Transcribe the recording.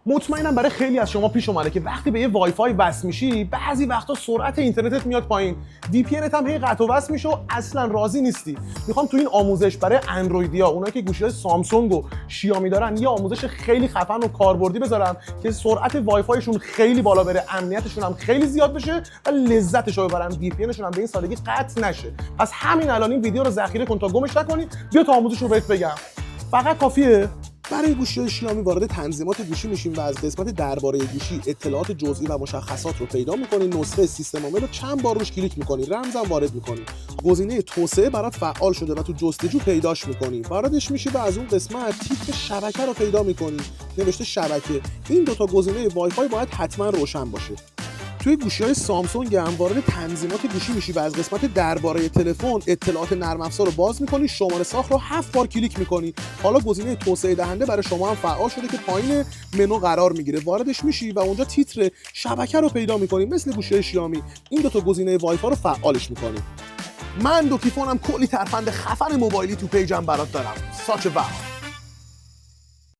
مطمئنم برای خیلی از شما پیش اومده که وقتی به یه وای فای وصل میشی بعضی وقتا سرعت اینترنتت میاد پایین، وی پی انت هم هی قطع و وصل میشه و اصلا راضی نیستی. میخوام تو این آموزش برای اندرویدیا، اونایی که گوشی‌های سامسونگ و شیائومی دارن، یه آموزش خیلی خفن و کاربردی بذارم که سرعت وای فایشون خیلی بالا بره، امنیتشون هم خیلی زیاد بشه و لذتش رو ببرن، وی پی انشون هم به این سادگی قطع نشه. پس همین الان این ویدیو رو ذخیره کن تا گمش نکنی. بیا تا آموزش رو بهت بگم. فقط کافیه برای گوشی‌های شیائومی وارد تنظیمات گوشی میشیم و از قسمت درباره گوشی اطلاعات جزئی و مشخصات رو پیدا می‌کنید. نسخه سیستم عامل رو چند بار روش کلیک می‌کنید، رمزم وارد می‌کنید. گزینه توسعه برات فعال شده و تو جستجو پیداش می‌کنی. واردش میشی و از اون قسمت تیتر شبکه رو پیدا می‌کنی. نوشته شبکه. این دو تا گزینه وای فای باید حتما روشن باشه. توی گوشی‌های سامسونگ هم وارد تنظیمات گوشی میشی و از قسمت درباره تلفن اطلاعات نرم افزار رو باز می‌کنی، شماره ساخت رو 7 بار کلیک می‌کنی. حالا گزینه توسعه دهنده برای شما هم فعال شده که پایین منو قرار میگیره. واردش میشی و اونجا تیتر شبکه رو پیدا می‌کنی. مثل گوشی‌های شیائومی این دو تا گزینه وای فای رو فعالش می‌کنی. من دو تیفونم کلی ترفند خفن موبایلی تو پیجم برات دارم. ساچ وقت